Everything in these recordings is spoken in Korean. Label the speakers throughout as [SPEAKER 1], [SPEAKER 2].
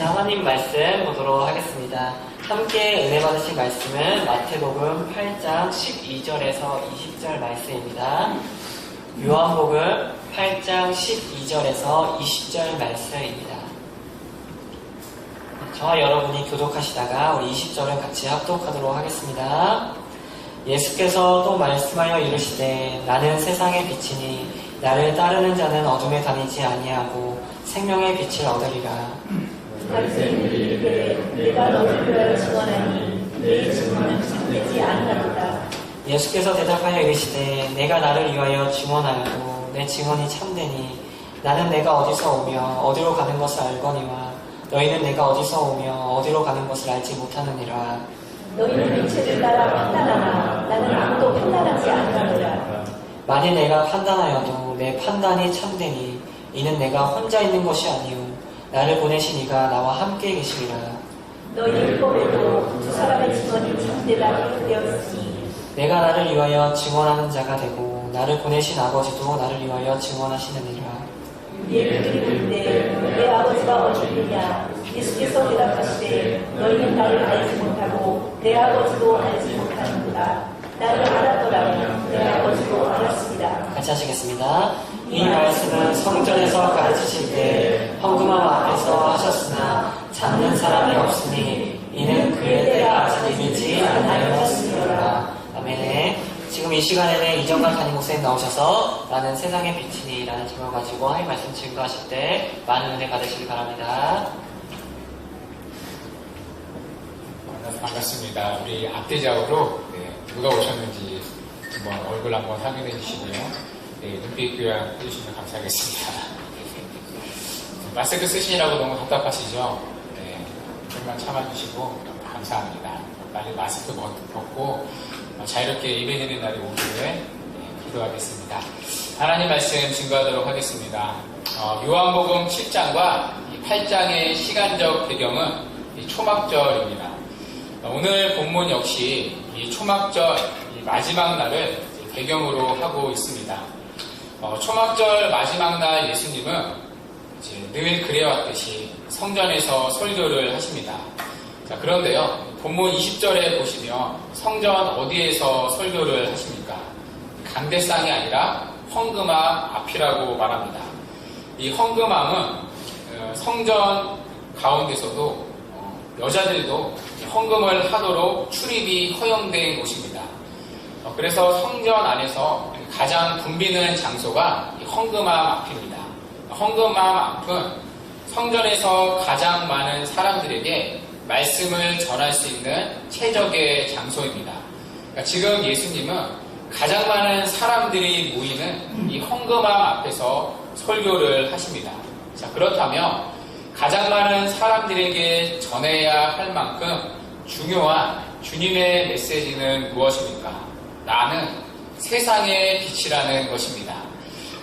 [SPEAKER 1] 하나님 말씀 보도록 하겠습니다. 함께 은혜 받으신 말씀은 마태복음 8장 12절에서 20절 말씀입니다. 요한복음 8장 12절에서 20절 말씀입니다. 저와 여러분이 교독하시다가 우리 20절은 같이 합독하도록 하겠습니다. 예수께서 또 말씀하여 이르시되 나는 세상의 빛이니 나를 따르는 자는 어둠에 다니지 아니하고 생명의 빛을 얻으리라.
[SPEAKER 2] 내가 너를 위하여 증언하니 내 증언은 참되지 아니하도다.
[SPEAKER 1] 예수께서 대답하여 이르시되 내가 나를 위하여 증언하여도 내 증언이 참되니 나는 내가 어디서 오며 어디로 가는 것을 알거니와 너희는 내가 어디서 오며 어디로 가는 것을 알지 못하느니라.
[SPEAKER 2] 너희는 이체를 따라 판단하나 나는 아무도 판단하지 아니하노라.
[SPEAKER 1] 만일 내가 판단하여도 내 판단이 참되니 이는 내가 혼자 있는 것이 아니오 나를 보내신 이가 나와 함께 계시리라.
[SPEAKER 2] 너희 율법에도 두 사람의 증언이 참되다 기록되었으니
[SPEAKER 1] 내가 나를 위하여 증언하는 자가 되고 나를 보내신 아버지도 나를 위하여 증언하시느니라.
[SPEAKER 2] 예를 이르되 내 아버지가 어디느냐. 예수께서 대답하시되 너희는 나를 알지 못하고 내 아버지도 알지 못하는구나. 나를 알았더라면 내 아버지도 알았습니다.
[SPEAKER 1] 같이 하시겠습니다. 이 말씀은 성전에서 가르치실 때 헌금함 앞에서 하셨으나 잡는 사람이 없으니 이는 그의 때가 아직 이르지 않아였으리라. 아멘. 지금 이 시간에는 이전과 다닌 곳에 나오셔서 나는 세상의 빛이니 라는 제목을 가지고 하나님 말씀 증거하실 때 많은 은혜 받으시기 바랍니다.
[SPEAKER 3] 반갑습니다. 우리 앞대작으로 누가 오셨는지 한번 얼굴 한번 확인해 주시고요. 눈빛 교양 해주시면 감사하겠습니다. 마스크 쓰시느라고 너무 답답하시죠? 조금만 참아주시고 감사합니다. 빨리 마스크 벗고 자유롭게 예배드리는 날이 오기를 기도하겠습니다. 하나님 말씀 증거하도록 하겠습니다. 요한복음 7장과 8장의 시간적 배경은 초막절입니다. 오늘 본문 역시 이 초막절 마지막 날을 배경으로 하고 있습니다. 초막절 마지막 날 예수님은 이제 늘 그래왔듯이 성전에서 설교를 하십니다. 자, 그런데요, 본문 20절에 보시면 성전 어디에서 설교를 하십니까? 강대상이 아니라 헌금함 앞이라고 말합니다. 이 헌금함은 성전 가운데서도 여자들도 헌금을 하도록 출입이 허용된 곳입니다. 그래서 성전 안에서 가장 붐비는 장소가 헌금함 앞입니다. 헌금함 앞은 성전에서 가장 많은 사람들에게 말씀을 전할 수 있는 최적의 장소입니다. 그러니까 지금 예수님은 가장 많은 사람들이 모이는 이 헌금함 앞에서 설교를 하십니다. 자, 그렇다면 가장 많은 사람들에게 전해야 할 만큼 중요한 주님의 메시지는 무엇입니까? 나는 세상의 빛이라는 것입니다.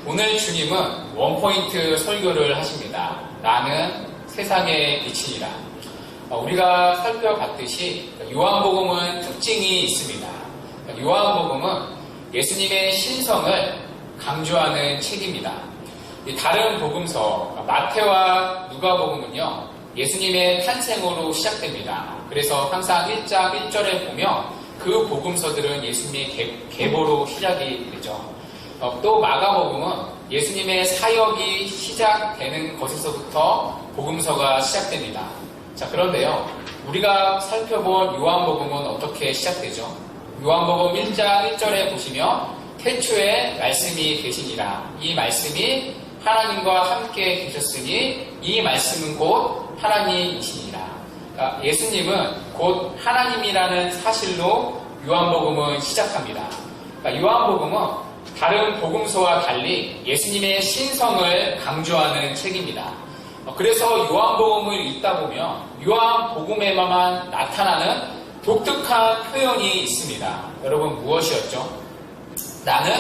[SPEAKER 3] 오늘 주님은 원포인트 설교를 하십니다. 나는 세상의 빛이니라. 우리가 살펴봤듯이 요한복음은 특징이 있습니다. 요한복음은 예수님의 신성을 강조하는 책입니다. 다른 복음서 마태와 누가복음은요 예수님의 탄생으로 시작됩니다. 그래서 항상 1장 1절에 보면 그 복음서들은 예수님의 계보로 시작이 되죠. 또 마가복음은 예수님의 사역이 시작되는 것에서부터 복음서가 시작됩니다. 자, 그런데요 우리가 살펴본 요한복음은 어떻게 시작되죠? 요한복음 1장 1절에 보시면 태초에 말씀이 계시니라. 이 말씀이 하나님과 함께 계셨으니 이 말씀은 곧 하나님이시니라. 그러니까 예수님은 곧 하나님이라는 사실로 요한복음은 시작합니다. 그러니까 요한복음은 다른 복음서와 달리 예수님의 신성을 강조하는 책입니다. 그래서 요한복음을 읽다 보면 요한복음에만 나타나는 독특한 표현이 있습니다. 여러분 무엇이었죠? 나는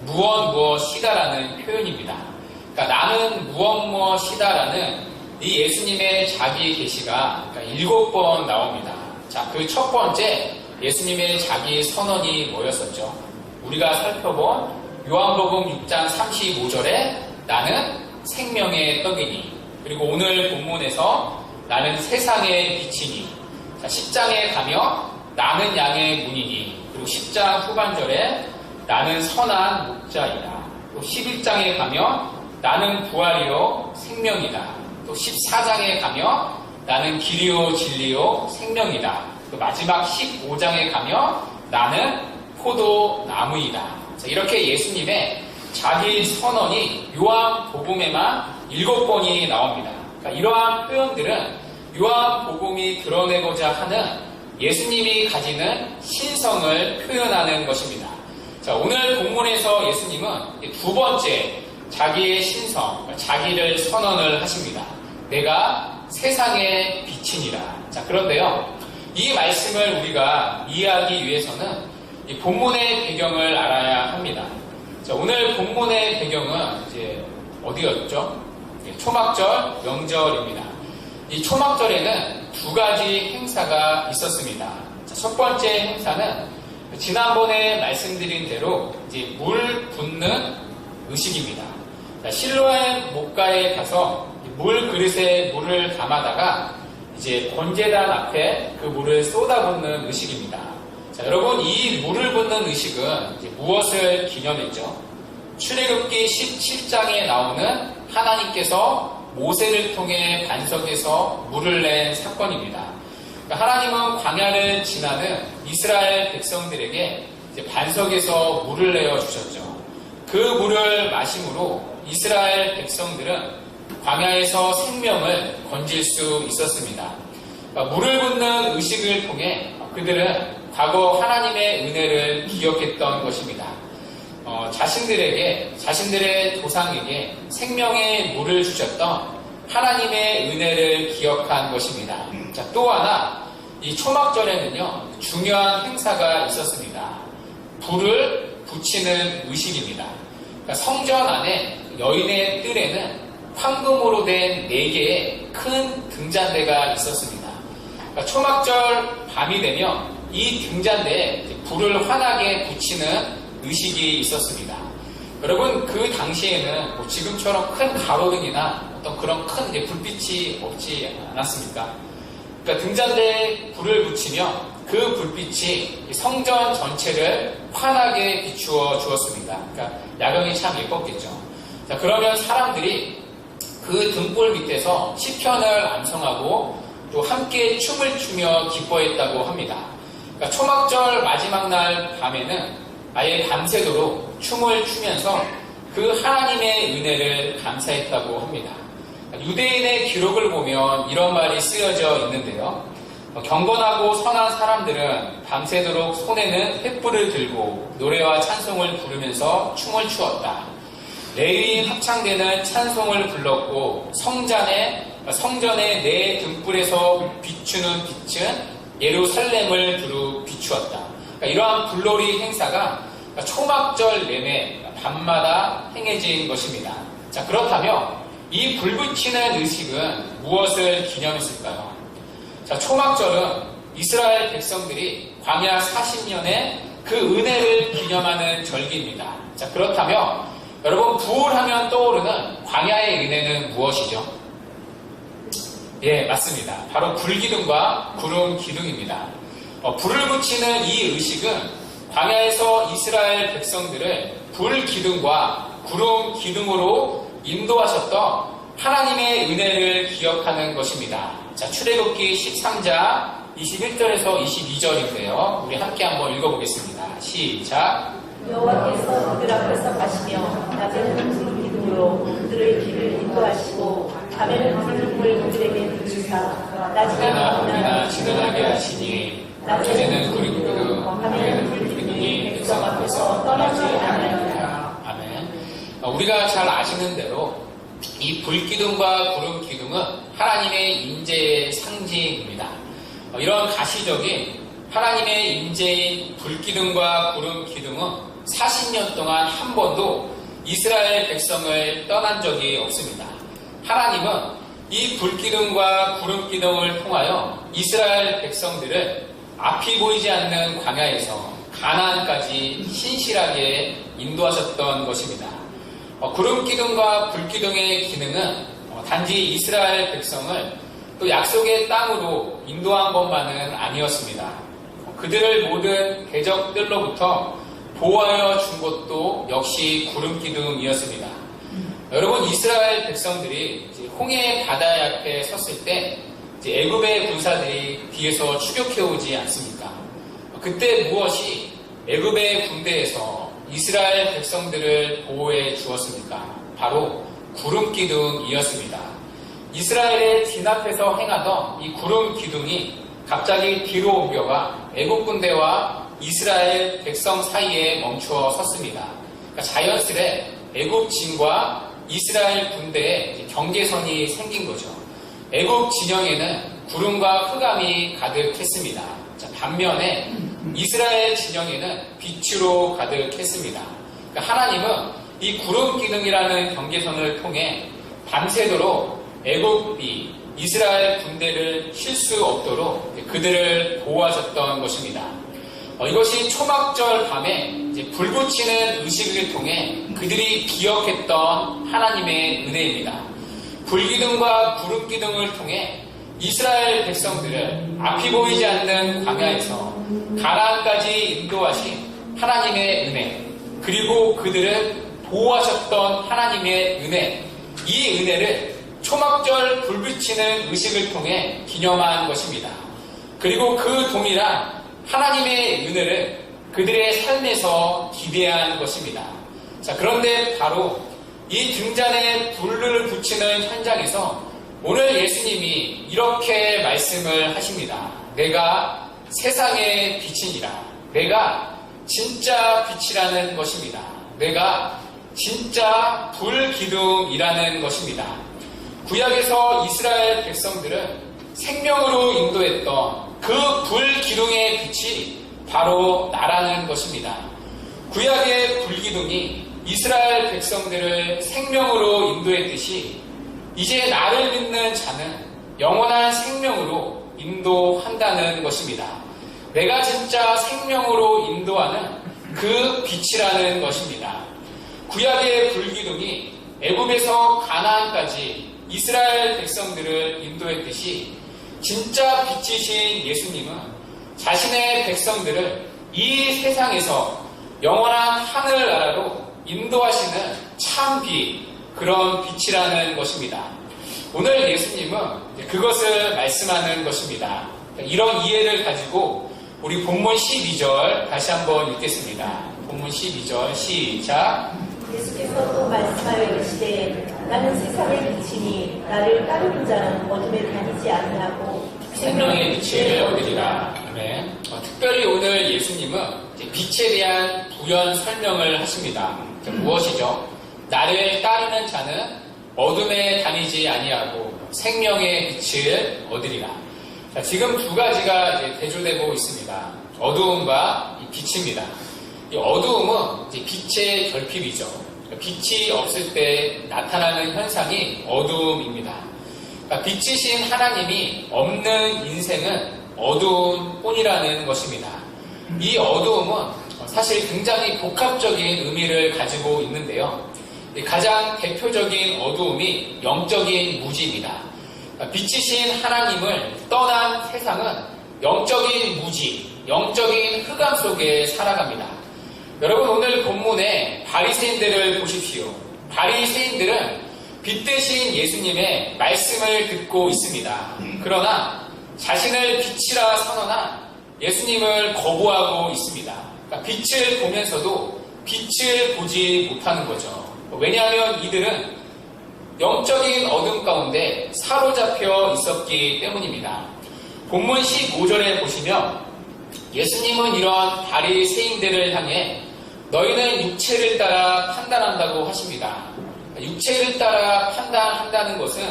[SPEAKER 3] 무엇이다라는 표현입니다. 그러니까 나는 무엇이다라는 이 예수님의 자기 계시가 7번 나옵니다. 자, 그 첫 번째 예수님의 자기 선언이 뭐였었죠? 우리가 살펴본 요한복음 6장 35절에 나는 생명의 떡이니, 그리고 오늘 본문에서 나는 세상의 빛이니. 자, 10장에 가면 나는 양의 문이니. 그리고 10장 후반절에 나는 선한 목자이다. 또 11장에 가면 나는 부활이요 생명이다. 또 14장에 가면 나는 길이요 진리요 생명이다. 또 마지막 15장에 가면 나는 포도나무이다. 자, 이렇게 예수님의 자기 선언이 요한복음에만 7번이 나옵니다. 그러니까 이러한 표현들은 요한복음이 드러내고자 하는 예수님이 가지는 신성을 표현하는 것입니다. 자, 오늘 본문에서 예수님은 두 번째 자기의 신성, 자기를 선언을 하십니다. 내가 세상의 빛이니라. 자, 그런데요, 이 말씀을 우리가 이해하기 위해서는 이 본문의 배경을 알아야 합니다. 자, 오늘 본문의 배경은 이제 어디였죠? 초막절 명절입니다. 이 초막절에는 두 가지 행사가 있었습니다. 자, 첫 번째 행사는 지난번에 말씀드린 대로 이제 물 붓는 의식입니다. 자, 실로암 목가에 가서 물 그릇에 물을 담아다가 이제 번제단 앞에 그 물을 쏟아붓는 의식입니다. 자, 여러분, 이 물을 붓는 의식은 이제 무엇을 기념했죠? 출애굽기 17장에 나오는 하나님께서 모세를 통해 반석에서 물을 낸 사건입니다. 그러니까 하나님은 광야를 지나는 이스라엘 백성들에게 이제 반석에서 물을 내어 주셨죠. 그 물을 마심으로 이스라엘 백성들은 광야에서 생명을 건질 수 있었습니다. 그러니까 물을 붓는 의식을 통해 그들은 과거 하나님의 은혜를 기억했던 것입니다. 자신들의 조상에게 생명의 물을 주셨던 하나님의 은혜를 기억한 것입니다. 자, 또 하나, 이 초막절에는요, 중요한 행사가 있었습니다. 불을 붙이는 의식입니다. 그러니까 성전 안에 여인의 뜰에는 황금으로 된 4개의 큰 등잔대가 있었습니다. 그러니까 초막절 밤이 되면 이 등잔대에 불을 환하게 붙이는 의식이 있었습니다. 여러분, 그 당시에는 뭐 지금처럼 큰 가로등이나 어떤 그런 큰 불빛이 없지 않았습니까? 그러니까 등잔대에 불을 붙이면 그 불빛이 성전 전체를 환하게 비추어 주었습니다. 그러니까 야경이 참 예뻤겠죠. 자, 그러면 사람들이 그 등불 밑에서 시편을 암송하고 또 함께 춤을 추며 기뻐했다고 합니다. 그러니까 초막절 마지막 날 밤에는 아예 밤새도록 춤을 추면서 그 하나님의 은혜를 감사했다고 합니다. 유대인의 기록을 보면 이런 말이 쓰여져 있는데요. 경건하고 선한 사람들은 밤새도록 손에는 횃불을 들고 노래와 찬송을 부르면서 춤을 추었다. 레위인 합창대는 찬송을 불렀고 성전의 네 등불에서 비추는 빛은 예루살렘을 두루 비추었다. 그러니까 이러한 불놀이 행사가 초막절 내내 밤마다 행해진 것입니다. 자, 그렇다면 이 불 붙이는 의식은 무엇을 기념했을까요? 자, 초막절은 이스라엘 백성들이 광야 40년의 그 은혜를 기념하는 절기입니다. 자, 그렇다면 여러분, 부울하면 떠오르는 광야의 은혜는 무엇이죠? 예, 맞습니다. 바로 불기둥과 구름기둥입니다. 불을 붙이는 이 의식은 광야에서 이스라엘 백성들을 불기둥과 구름기둥으로 인도하셨던 하나님의 은혜를 기억하는 것입니다. 자, 출애굽기 13장 21절에서 22절인데요. 우리 함께 한번 읽어보겠습니다. 시작.
[SPEAKER 2] 여호와께서 그들 앞에서 가시며 낮에는 구름기둥으로 그들의 길을 인도하시고 밤에는 불을 그들에게 비추사 낮이나 밤이나 지나가게 하시니 낮에는 구름기둥 밤에는 불기둥이 백성 앞에서 떠나지 않으리라.
[SPEAKER 3] 아멘. 우리가 잘 아시는 대로 이 불기둥과 구름기둥은 하나님의 임재의 상징입니다. 이런 가시적인 하나님의 임재인 불기둥과 구름기둥은 40년 동안 한 번도 이스라엘 백성을 떠난 적이 없습니다. 하나님은 이 불기둥과 구름기둥을 통하여 이스라엘 백성들을 앞이 보이지 않는 광야에서 가나안까지 신실하게 인도하셨던 것입니다. 구름기둥과 불기둥의 기능은 단지 이스라엘 백성을 또 약속의 땅으로 인도한 것만은 아니었습니다. 그들을 모든 대적들로부터 보호하여 준 것도 역시 구름기둥이었습니다. 여러분, 이스라엘 백성들이 이제 홍해 바다 옆에 섰을 때 이제 애굽의 군사들이 뒤에서 추격해오지 않습니까? 그때 무엇이 애굽의 군대에서 이스라엘 백성들을 보호해 주었습니까? 바로 구름기둥이었습니다. 이스라엘의 진 앞에서 행하던 이 구름기둥이 갑자기 뒤로 옮겨가 애국 군대와 이스라엘 백성 사이에 멈추어 섰습니다. 그러니까 자연스레 애국 진과 이스라엘 군대의 경계선이 생긴 거죠. 애국 진영에는 구름과 흑암이 가득했습니다. 자, 반면에 이스라엘 진영에는 빛으로 가득했습니다. 그러니까 하나님은 이 구름기둥이라는 경계선을 통해 밤새도록 애국이 이스라엘 군대를 쉴 수 없도록 그들을 보호하셨던 것입니다. 이것이 초막절 밤에 이제 불 붙이는 의식을 통해 그들이 기억했던 하나님의 은혜입니다. 불기둥과 구름기둥을 통해 이스라엘 백성들을 앞이 보이지 않는 광야에서 가나안까지 인도하신 하나님의 은혜, 그리고 그들을 보호하셨던 하나님의 은혜, 이 은혜를 초막절 불 붙이는 의식을 통해 기념한 것입니다. 그리고 그 동일한 하나님의 은혜를 그들의 삶에서 기대한 것입니다. 자, 그런데 바로 이 등잔에 불을 붙이는 현장에서 오늘 예수님이 이렇게 말씀을 하십니다. 내가 세상의 빛이니라. 내가 진짜 빛이라는 것입니다. 내가 진짜 불기둥이라는 것입니다. 구약에서 이스라엘 백성들은 생명으로 인도했던 그 불기둥의 빛이 바로 나라는 것입니다. 구약의 불기둥이 이스라엘 백성들을 생명으로 인도했듯이 이제 나를 믿는 자는 영원한 생명으로 인도한다는 것입니다. 내가 진짜 생명으로 인도하는 그 빛이라는 것입니다. 구약의 불기둥이 애굽에서 가나안까지 이스라엘 백성들을 인도했듯이 진짜 빛이신 예수님은 자신의 백성들을 이 세상에서 영원한 하늘나라로 인도하시는 참빛, 그런 빛이라는 것입니다. 오늘 예수님은 그것을 말씀하는 것입니다. 이런 이해를 가지고 우리 본문 12절 다시 한번 읽겠습니다. 본문 12절 시작.
[SPEAKER 2] 예수께서 또 말씀하여 이르시되 나는 세상의 빛이니 나를 따르는 자는 어둠에 다니지 아니하고
[SPEAKER 3] 생명의 빛을 얻으리라. 아멘. 특별히 오늘 예수님은 빛에 대한 부연 설명을 하십니다. 무엇이죠? 나를 따르는 자는 어둠에 다니지 아니하고 생명의 빛을 얻으리라. 자, 지금 두 가지가 이제 대조되고 있습니다. 어두움과 빛입니다. 이 어두움은 이제 빛의 결핍이죠. 빛이 없을 때 나타나는 현상이 어두움입니다. 그러니까 빛이신 하나님이 없는 인생은 어두운 뿐이라는 것입니다. 이 어두움은 사실 굉장히 복합적인 의미를 가지고 있는데요. 가장 대표적인 어두움이 영적인 무지입니다. 빛이신 하나님을 떠난 세상은 영적인 무지, 영적인 흑암 속에 살아갑니다. 여러분, 오늘 본문에 바리새인들을 보십시오. 바리새인들은 빛 대신 예수님의 말씀을 듣고 있습니다. 그러나 자신을 빛이라 선언한 예수님을 거부하고 있습니다. 그러니까 빛을 보면서도 빛을 보지 못하는 거죠. 왜냐하면 이들은 영적인 어둠 가운데 사로잡혀 있었기 때문입니다. 본문 15절에 보시면 예수님은 이런 바리새인들을 향해 너희는 육체를 따라 판단한다고 하십니다. 육체를 따라 판단한다는 것은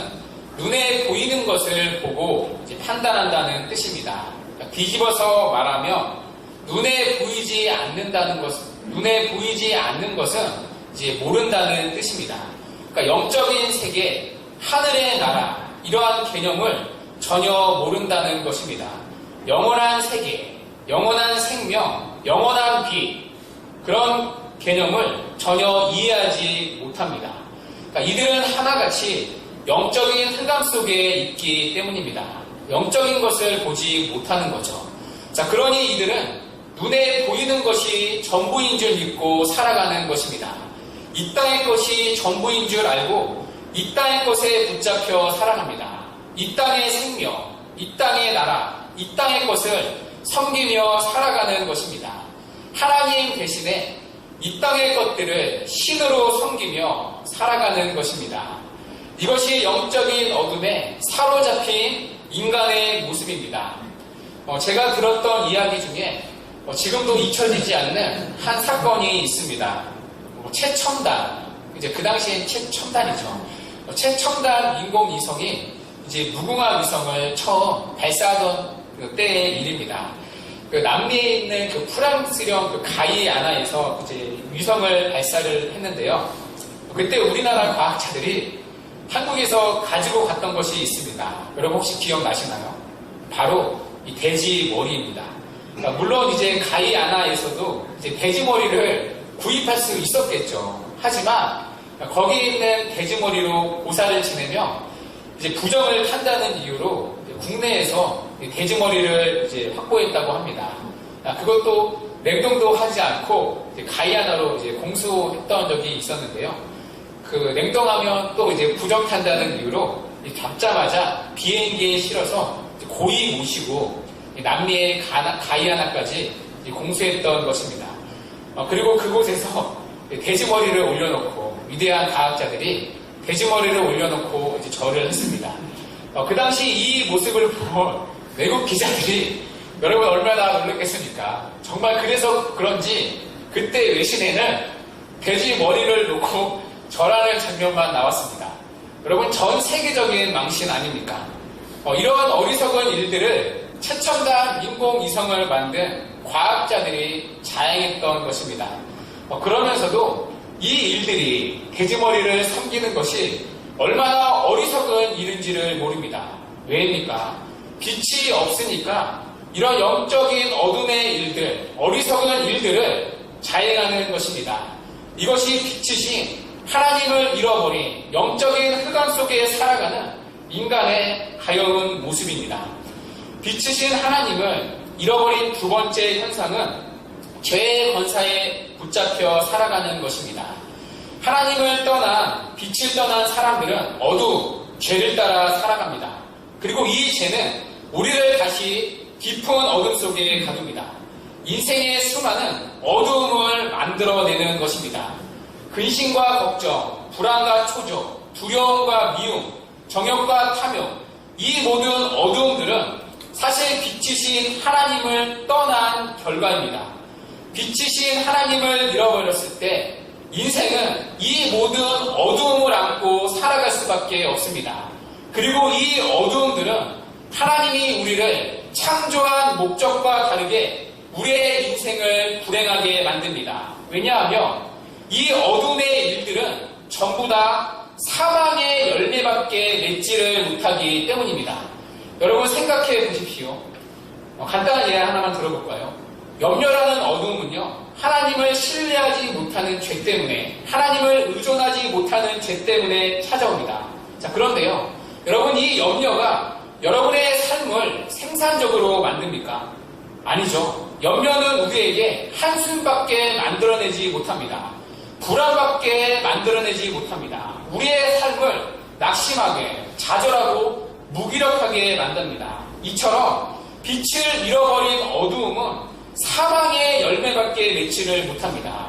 [SPEAKER 3] 눈에 보이는 것을 보고 이제 판단한다는 뜻입니다. 뒤집어서 말하면 눈에 보이지 않는 것은 이제 모른다는 뜻입니다. 그러니까 영적인 세계, 하늘의 나라, 이러한 개념을 전혀 모른다는 것입니다. 영원한 세계, 영원한 생명, 영원한 빛, 그런 개념을 전혀 이해하지 못합니다. 그러니까 이들은 하나같이 영적인 흑암 속에 있기 때문입니다. 영적인 것을 보지 못하는 거죠. 자, 그러니 이들은 눈에 보이는 것이 전부인 줄 믿고 살아가는 것입니다. 이 땅의 것이 전부인 줄 알고 이 땅의 것에 붙잡혀 살아갑니다. 이 땅의 생명, 이 땅의 나라, 이 땅의 것을 섬기며 살아가는 것입니다. 하나님 대신에 이 땅의 것들을 신으로 섬기며 살아가는 것입니다. 이것이 영적인 어둠에 사로잡힌 인간의 모습입니다. 제가 들었던 이야기 중에 지금도 잊혀지지 않는 한 사건이 있습니다. 최첨단, 이제 그 당시엔 최첨단이죠. 최첨단 인공위성이 이제 무궁화 위성을 처음 발사하던 그 때의 일입니다. 그 남미에 있는 그 프랑스령 그 가이아나에서 이제 위성을 발사를 했는데요. 그때 우리나라 과학자들이 한국에서 가지고 갔던 것이 있습니다. 여러분 혹시 기억나시나요? 바로 이 돼지 머리입니다. 그러니까 물론 이제 가이아나에서도 이제 돼지 머리를 구입할 수 있었겠죠. 하지만 거기 있는 돼지 머리로 고사를 지내며 이제 부정을 탄다는 이유로 국내에서 돼지 머리를 이제 확보했다고 합니다. 그것도 냉동도 하지 않고 이제 가이아나로 이제 공수했던 적이 있었는데요. 그 냉동하면 또 이제 부정 탄다는 이유로 잡자마자 비행기에 실어서 고이 모시고 남미의 가이아나까지 공수했던 것입니다. 그리고 그곳에서 돼지머리를 올려놓고 위대한 과학자들이 돼지머리를 올려놓고 이제 절을 했습니다. 그 당시 이 모습을 본 외국 기자들이 여러분 얼마나 놀랐겠습니까? 정말 그래서 그런지 그때 외신에는 돼지머리를 놓고 절하는 장면만 나왔습니다. 여러분 전 세계적인 망신 아닙니까? 이런 어리석은 일들을 최첨단 인공위성을 만든 과학자들이 자행했던 것입니다. 그러면서도 이 일들이 돼지머리를 섬기는 것이 얼마나 어리석은 일인지를 모릅니다. 왜입니까? 빛이 없으니까 이런 영적인 어둠의 일들, 어리석은 일들을 자행하는 것입니다. 이것이 빛이신 하나님을 잃어버린 영적인 흑암 속에 살아가는 인간의 가여운 모습입니다. 빛이신 하나님을 잃어버린 두 번째 현상은 죄의 권사에 붙잡혀 살아가는 것입니다. 하나님을 떠난, 빛을 떠난 사람들은 어두움, 죄를 따라 살아갑니다. 그리고 이 죄는 우리를 다시 깊은 어둠 속에 가둡니다. 인생의 수많은 어두움을 만들어내는 것입니다. 근심과 걱정, 불안과 초조, 두려움과 미움, 정욕과 탐욕, 이 모든 어두움들은 사실 빛이신 하나님을 떠난 결과입니다. 빛이신 하나님을 잃어버렸을 때 인생은 이 모든 어두움을 안고 살아갈 수밖에 없습니다. 그리고 이 어두움들은 하나님이 우리를 창조한 목적과 다르게 우리의 인생을 불행하게 만듭니다. 왜냐하면 이 어둠의 일들은 전부 다 사망의 열매밖에 맺지를 못하기 때문입니다. 여러분 생각해 보십시오. 간단한 예를 하나만 들어볼까요? 염려라는 어둠은요, 하나님을 신뢰하지 못하는 죄 때문에, 하나님을 의존하지 못하는 죄 때문에 찾아옵니다. 자, 그런데요, 여러분 이 염려가 여러분의 삶을 생산적으로 만듭니까? 아니죠. 염려는 우리에게 한숨밖에 만들어내지 못합니다. 불안밖에 만들어내지 못합니다. 우리의 삶을 낙심하게, 좌절하고 무기력하게 만듭니다. 이처럼 빛을 잃어버린 어두움은 사망의 열매밖에 맺지를 못합니다.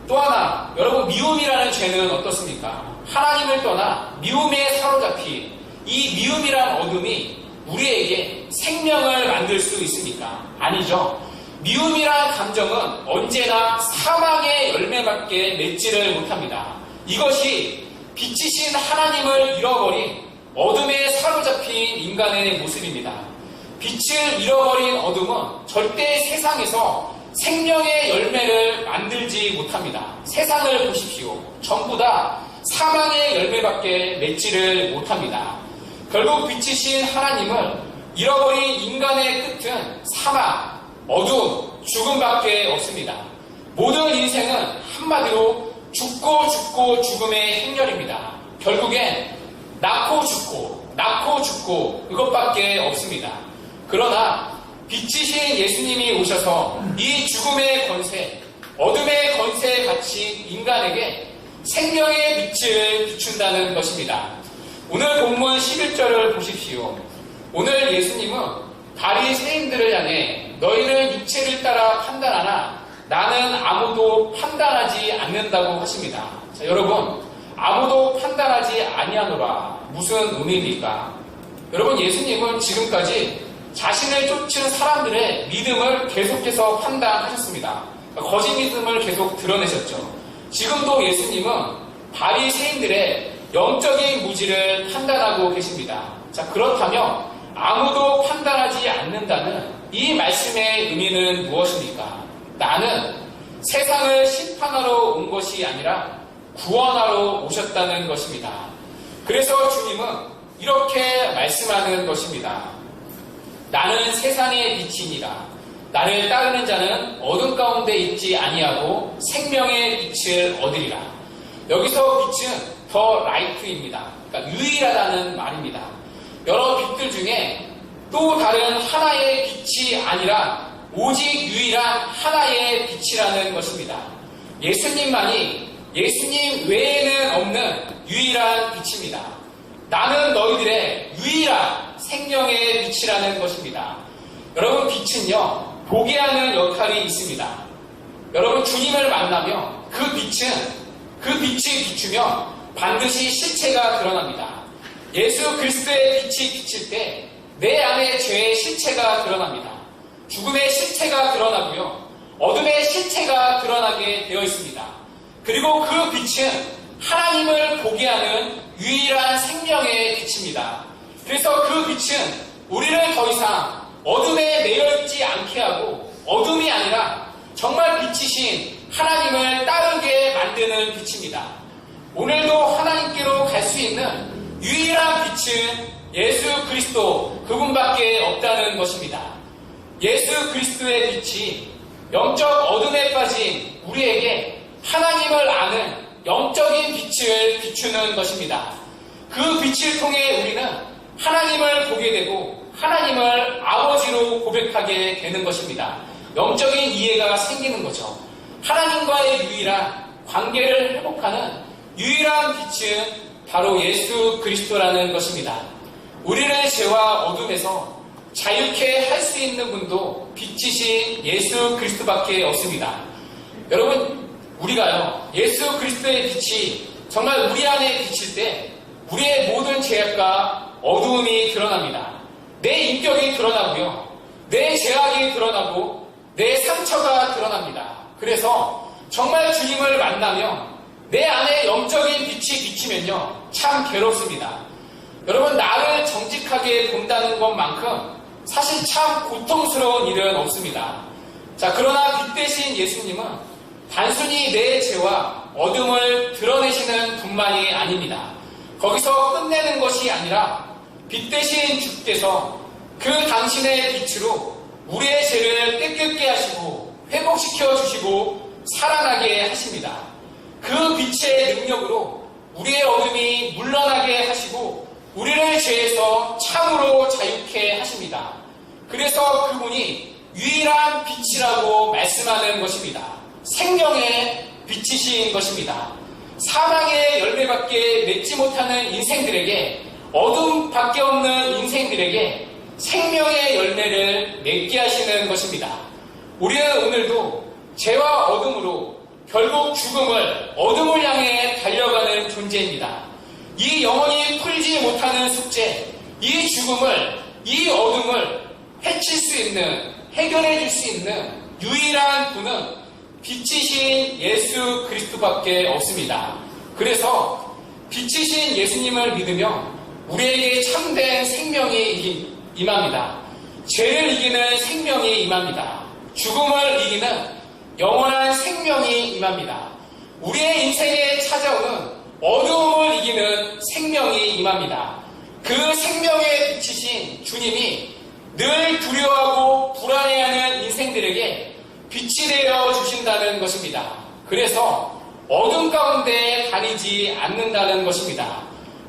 [SPEAKER 3] 또 하나, 여러분 미움이라는 죄는 어떻습니까? 하나님을 떠나 미움에 사로잡힌 이 미움이란 어둠이 우리에게 생명을 만들 수 있습니까? 아니죠. 미움이란 감정은 언제나 사망의 열매밖에 맺지를 못합니다. 이것이 빛이신 하나님을 잃어버린 어둠에 사로잡힌 인간의 모습입니다. 빛을 잃어버린 어둠은 절대 세상에서 생명의 열매를 만들지 못합니다. 세상을 보십시오. 전부 다 사망의 열매밖에 맺지를 못합니다. 결국 빛이신 하나님을 잃어버린 인간의 끝은 사망, 어둠, 죽음밖에 없습니다. 모든 인생은 한마디로 죽고 죽고 죽음의 행렬입니다. 결국엔 낳고 죽고 그것밖에 없습니다. 그러나 빛이신 예수님이 오셔서 이 죽음의 권세, 어둠의 권세에 갇힌 인간에게 생명의 빛을 비춘다는 것입니다. 오늘 본문 11절을 보십시오. 오늘 예수님은 바리새인들을 향해 너희는 육체를 따라 판단하나 나는 아무도 판단하지 않는다고 하십니다. 자, 여러분, 아무도 판단하지 아니하노라 무슨 의미입니까? 여러분, 예수님은 지금까지 자신을 쫓은 사람들의 믿음을 계속해서 판단하셨습니다. 거짓 믿음을 계속 드러내셨죠. 지금도 예수님은 바리새인들의 영적인 무지를 판단하고 계십니다. 자, 그렇다면 아무도 판단하지 않는다는 이 말씀의 의미는 무엇입니까? 나는 세상을 심판하러 온 것이 아니라 구원하러 오셨다는 것입니다. 그래서 주님은 이렇게 말씀하는 것입니다. 나는 세상의 빛이니라. 나를 따르는 자는 어둠 가운데 있지 아니하고 생명의 빛을 얻으리라. 여기서 빛은 더 라이트입니다. 그러니까 유일하다는 말입니다. 여러 빛들 중에 또 다른 하나의 빛이 아니라 오직 유일한 하나의 빛이라는 것입니다. 예수님만이 예수님 외에는 없는 유일한 빛입니다. 나는 너희들의 유일한 생명의 빛이라는 것입니다. 여러분, 빛은요, 보게 하는 역할이 있습니다. 여러분, 주님을 만나면 그 빛이 비추면 반드시 실체가 드러납니다. 예수 그리스도의 빛이 비칠 때 내 안에 죄의 실체가 드러납니다. 죽음의 실체가 드러나고요. 어둠의 실체가 드러나게 되어 있습니다. 그리고 그 빛은 하나님을 보게 하는 유일한 생명의 빛입니다. 그래서 그 빛은 우리를 더 이상 어둠에 매여있지 않게 하고 어둠이 아니라 정말 빛이신 하나님을 따르게 만드는 빛입니다. 오늘도 하나님께로 갈 수 있는 유일한 빛은 예수 그리스도 그분밖에 없다는 것입니다. 예수 그리스도의 빛이 영적 어둠에 빠진 우리에게 하나님을 아는 영적인 빛을 비추는 것입니다. 그 빛을 통해 우리는 하나님을 보게 되고 하나님을 아버지로 고백하게 되는 것입니다. 영적인 이해가 생기는 거죠. 하나님과의 유일한 관계를 회복하는 유일한 빛은 바로 예수 그리스도라는 것입니다. 우리를 죄와 어둠에서 자유케 할 수 있는 분도 빛이신 예수 그리스도밖에 없습니다. 여러분, 우리가요, 예수 그리스도의 빛이 정말 우리 안에 비칠 때 우리의 모든 죄악과 어두움이 드러납니다. 내 인격이 드러나고요, 내 죄악이 드러나고 내 상처가 드러납니다. 그래서 정말 주님을 만나면 내 안에 영적인 빛이 비치면요, 참 괴롭습니다. 여러분, 나를 정직하게 본다는 것만큼 사실 참 고통스러운 일은 없습니다. 자, 그러나 빛 대신 예수님은 단순히 내 죄와 어둠을 드러내시는 분만이 아닙니다. 거기서 끝내는 것이 아니라 빛 대신 주께서 그 당신의 빛으로 우리의 죄를 깨끗게 하시고 회복시켜 주시고 살아나게 하십니다. 그 빛의 능력으로 우리의 어둠이 물러나게 하시고 우리를 죄에서 참으로 자유케 하십니다. 그래서 그분이 유일한 빛이라고 말씀하는 것입니다. 생명의 빛이신 것입니다. 사망의 열매밖에 맺지 못하는 인생들에게, 어둠밖에 없는 인생들에게 생명의 열매를 맺게 하시는 것입니다. 우리는 오늘도 죄와 어둠으로 결국 죽음을, 어둠을 향해 달려가는 존재입니다. 이 영원히 풀지 못하는 숙제, 이 죽음을, 이 어둠을 해칠 수 있는, 해결해 줄 수 있는 유일한 분은 빛이신 예수 그리스도밖에 없습니다. 그래서 빛이신 예수님을 믿으며 우리에게 참된 생명이 임합니다. 죄를 이기는 생명이 임합니다. 죽음을 이기는 영원한 생명이 임합니다. 우리의 인생에 찾아오는 어두움을 이기는 생명이 임합니다. 그 생명의 빛이신 주님이 늘 두려워하고 불안해하는 인생들에게 빛이 되어 주신다는 것입니다. 그래서 어둠 가운데 가리지 않는다는 것입니다.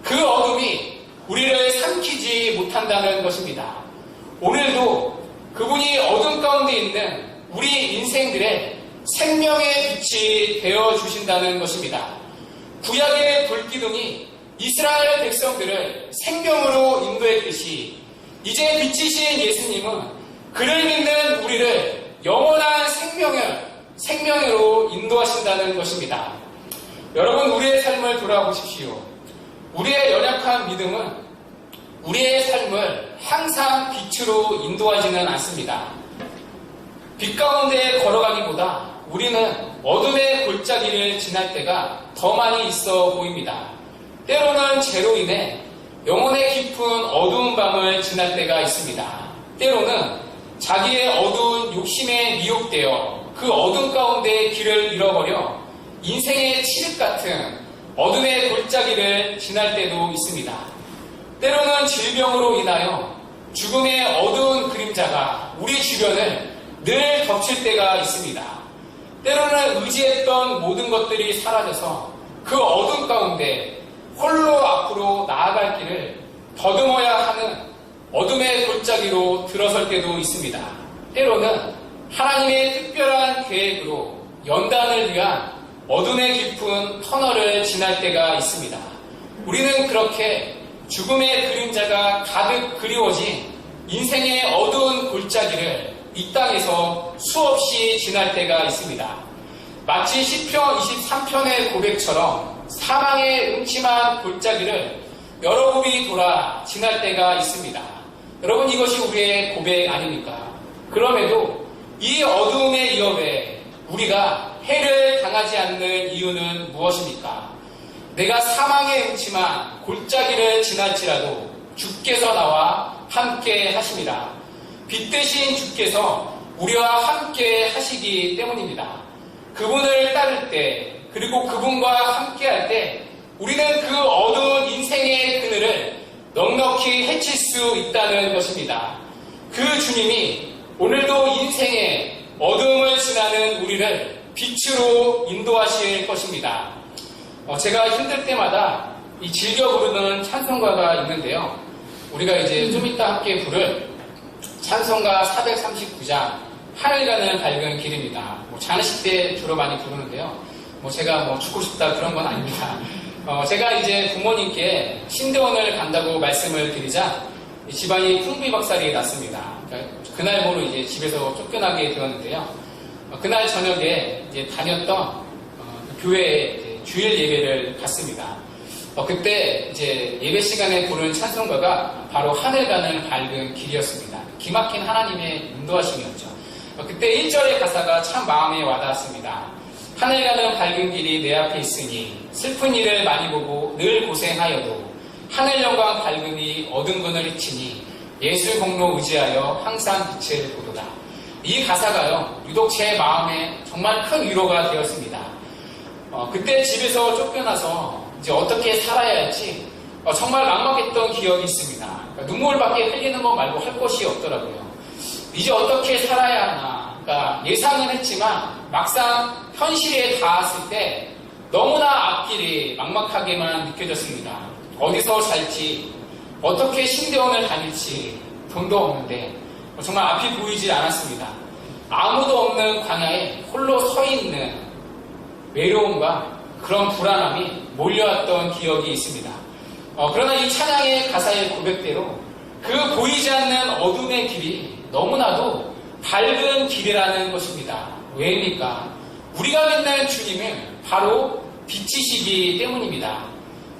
[SPEAKER 3] 그 어둠이 우리를 삼키지 못한다는 것입니다. 오늘도 그분이 어둠 가운데 있는 우리 인생들의 생명의 빛이 되어주신다는 것입니다. 구약의 불기둥이 이스라엘 백성들을 생명으로 인도했듯이 이제 빛이신 예수님은 그를 믿는 우리를 영원한 생명으로 인도하신다는 것입니다. 여러분, 우리의 삶을 돌아보십시오. 우리의 연약한 믿음은 우리의 삶을 항상 빛으로 인도하지는 않습니다. 빛 가운데 걸어가기보다 우리는 어둠의 골짜기를 지날 때가 더 많이 있어 보입니다. 때로는 죄로 인해 영혼의 깊은 어두운 밤을 지날 때가 있습니다. 때로는 자기의 어두운 욕심에 미혹되어 그 어둠 가운데 길을 잃어버려 인생의 칠흑 같은 어둠의 골짜기를 지날 때도 있습니다. 때로는 질병으로 인하여 죽음의 어두운 그림자가 우리 주변을 늘 덮칠 때가 있습니다. 때로는 의지했던 모든 것들이 사라져서 그 어둠 가운데 홀로 앞으로 나아갈 길을 더듬어야 하는 어둠의 골짜기로 들어설 때도 있습니다. 때로는 하나님의 특별한 계획으로 연단을 위한 어둠의 깊은 터널을 지날 때가 있습니다. 우리는 그렇게 죽음의 그림자가 가득 그리워진 인생의 어두운 골짜기를 이 땅에서 수없이 지날 때가 있습니다. 마치 시편 23편의 고백처럼 사망의 음침한 골짜기를 여러 굽이 돌아 지날 때가 있습니다. 여러분, 이것이 우리의 고백 아닙니까? 그럼에도 이 어두움의 위협에 우리가 해를 당하지 않는 이유는 무엇입니까? 내가 사망의 음침한 골짜기를 지날지라도 주께서 나와 함께 하심이라. 빛 대신 주께서 우리와 함께 하시기 때문입니다. 그분을 따를 때, 그리고 그분과 함께 할 때 우리는 그 어두운 인생의 그늘을 넉넉히 헤칠 수 있다는 것입니다. 그 주님이 오늘도 인생의 어두움을 지나는 우리를 빛으로 인도하실 것입니다. 제가 힘들 때마다 이 즐겨 부르는 찬송가가 있는데요. 우리가 이제 좀 이따 함께 부를 찬송가 439장 하늘 가는 밝은 길입니다. 장례식 때 주로 많이 부르는데요. 제가 죽고 싶다 그런 건 아닙니다. 제가 이제 부모님께 신대원을 간다고 말씀을 드리자 집안이 풍비박살이 났습니다. 그러니까 그날모로 이제 집에서 쫓겨나게 되었는데요. 그날 저녁에 이제 다녔던 교회에 이제 주일 예배를 갔습니다. 그때 이제 예배 시간에 부른 찬송가가 바로 하늘 가는 밝은 길이었습니다. 기막힌 하나님의 인도하심이었죠. 그때 1절의 가사가 참 마음에 와닿았습니다. 하늘 가는 밝은 길이 내 앞에 있으니 슬픈 일을 많이 보고 늘 고생하여도 하늘 영광 밝으니 어두운 근을 헤치니 예수 공로 의지하여 항상 빛을 보도다. 이 가사가요, 유독 제 마음에 정말 큰 위로가 되었습니다. 그때 집에서 쫓겨나서 이제 어떻게 살아야 할지 정말 막막했던 기억이 있습니다. 그러니까 눈물밖에 흘리는 것 말고 할 것이 없더라고요. 이제 어떻게 살아야 하나. 그러니까 예상은 했지만 막상 현실에 닿았을 때 너무나 앞길이 막막하게만 느껴졌습니다. 어디서 살지, 어떻게 신대원을 다닐지, 돈도 없는데 정말 앞이 보이지 않았습니다. 아무도 없는 광야에 홀로 서 있는 외로움과 그런 불안함이 몰려왔던 기억이 있습니다. 그러나 이 찬양의 가사의 고백대로 그 보이지 않는 어둠의 길이 너무나도 밝은 길이라는 것입니다. 왜입니까? 우리가 믿는 주님은 바로 빛이시기 때문입니다.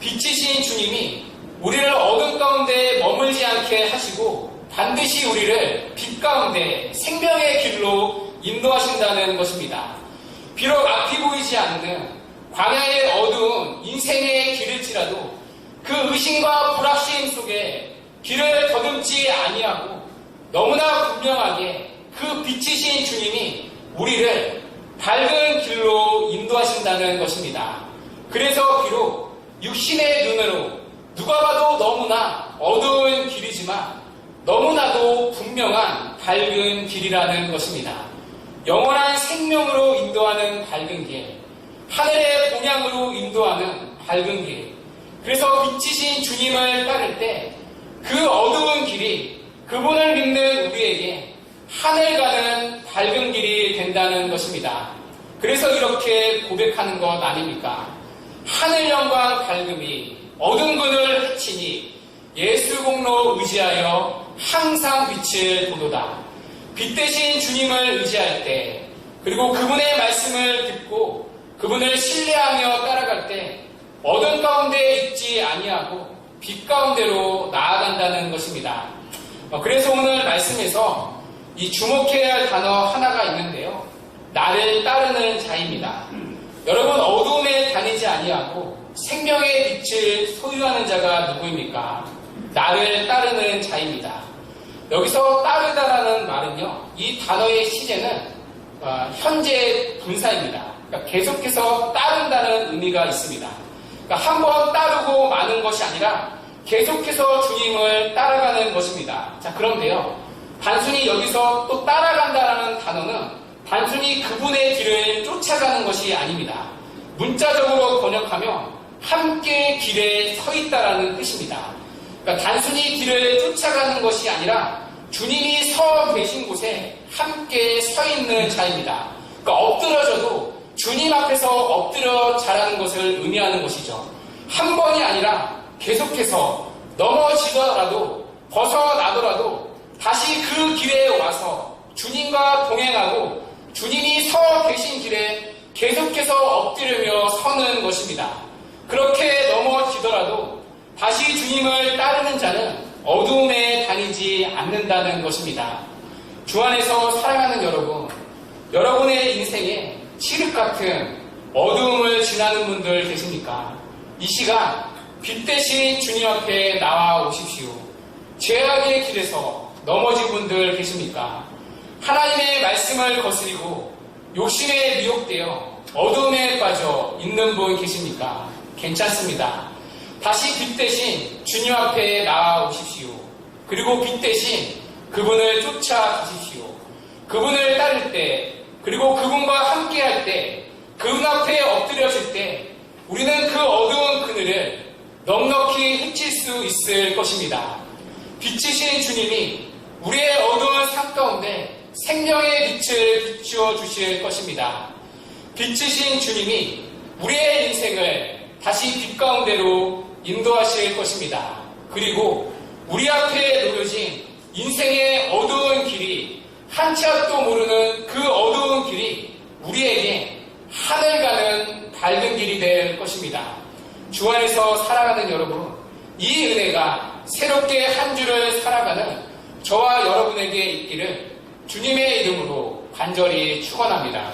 [SPEAKER 3] 빛이신 주님이 우리를 어둠 가운데 머물지 않게 하시고 반드시 우리를 빛 가운데 생명의 길로 인도하신다는 것입니다. 비록 앞이 보이지 않는 광야의 어두운 인생의 길일지라도 그 의심과 불확신 속에 길을 더듬지 아니하고 너무나 분명하게 그 빛이신 주님이 우리를 밝은 길로 인도하신다는 것입니다. 그래서 비록 육신의 눈으로 누가 봐도 너무나 어두운 길이지만 너무나도 분명한 밝은 길이라는 것입니다. 영원한 생명으로 인도하는 밝은 길, 하늘의 본향으로 인도하는 밝은 길, 그래서 빛이신 주님을 따를 때 그 어두운 길이 그분을 믿는 우리에게 하늘 가는 밝은 길이 된다는 것입니다. 그래서 이렇게 고백하는 것 아닙니까? 하늘 영광 밝음이 어두운 그늘 해치니 예수 공로 의지하여 항상 빛을 보도다. 빛 대신 주님을 의지할 때, 그리고 그분의 말씀을 듣고 그분을 신뢰하며 따라갈 때 어둠 가운데 있지 아니하고 빛 가운데로 나아간다는 것입니다. 그래서 오늘 말씀에서 이 주목해야 할 단어 하나가 있는데요. 나를 따르는 자입니다. 여러분, 어두움에 다니지 아니하고 생명의 빛을 소유하는 자가 누구입니까? 나를 따르는 자입니다. 여기서 따르다라는 말은요, 이 단어의 시제는 현재 분사입니다. 그러니까 계속해서 따른다는 의미가 있습니다. 그러니까 한번 따르고 마는 것이 아니라 계속해서 주님을 따라가는 것입니다. 자, 그런데요, 단순히 여기서 또 따라간다라는 단어는 단순히 그분의 길을 쫓아가는 것이 아닙니다. 문자적으로 번역하면 함께 길에 서 있다라는 뜻입니다. 그러니까 단순히 길을 쫓아가는 것이 아니라 주님이 서 계신 곳에 함께 서 있는 자입니다. 그러니까 엎드려져도 주님 앞에서 엎드려 자라는 것을 의미하는 것이죠. 한 번이 아니라 계속해서 넘어지더라도 벗어나더라도 다시 그 길에 와서 주님과 동행하고 주님이 서 계신 길에 계속해서 엎드리며 서는 것입니다. 그렇게 넘어지더라도 다시 주님을 따르는 자는 어두움에 다니지 않는다는 것입니다. 주 안에서 사랑하는 여러분, 여러분의 인생에 칠흑 같은 어두움을 지나는 분들 계십니까? 이 시간 빛 대신 주님 앞에 나와 오십시오. 죄악의 길에서 넘어진 분들 계십니까? 하나님의 말씀을 거스리고 욕심에 미혹되어 어둠에 빠져 있는 분 계십니까? 괜찮습니다. 다시 빛 대신 주님 앞에 나와 오십시오. 그리고 빛 대신 그분을 쫓아가십시오. 그분을 따를 때, 그리고 그분과 함께 할 때, 그분 앞에 엎드려질 때 우리는 그 어두운 그늘을 넉넉히 헤칠 수 있을 것입니다. 빛이신 주님이 우리의 어두운 삶 가운데 생명의 빛을 비추어 주실 것입니다. 빛이신 주님이 우리의 인생을 다시 빛 가운데로 인도하실 것입니다. 그리고 우리 앞에 놓여진 인생의 어두운 길이 한치 앞도 모르는 그 어두운 길이 우리에게 하늘 가는 밝은 길이 될 것입니다. 주 안에서 살아가는 여러분, 이 은혜가 새롭게 한 주를 살아가는 저와 여러분에게 있기를 주님의 이름으로 간절히 축원합니다.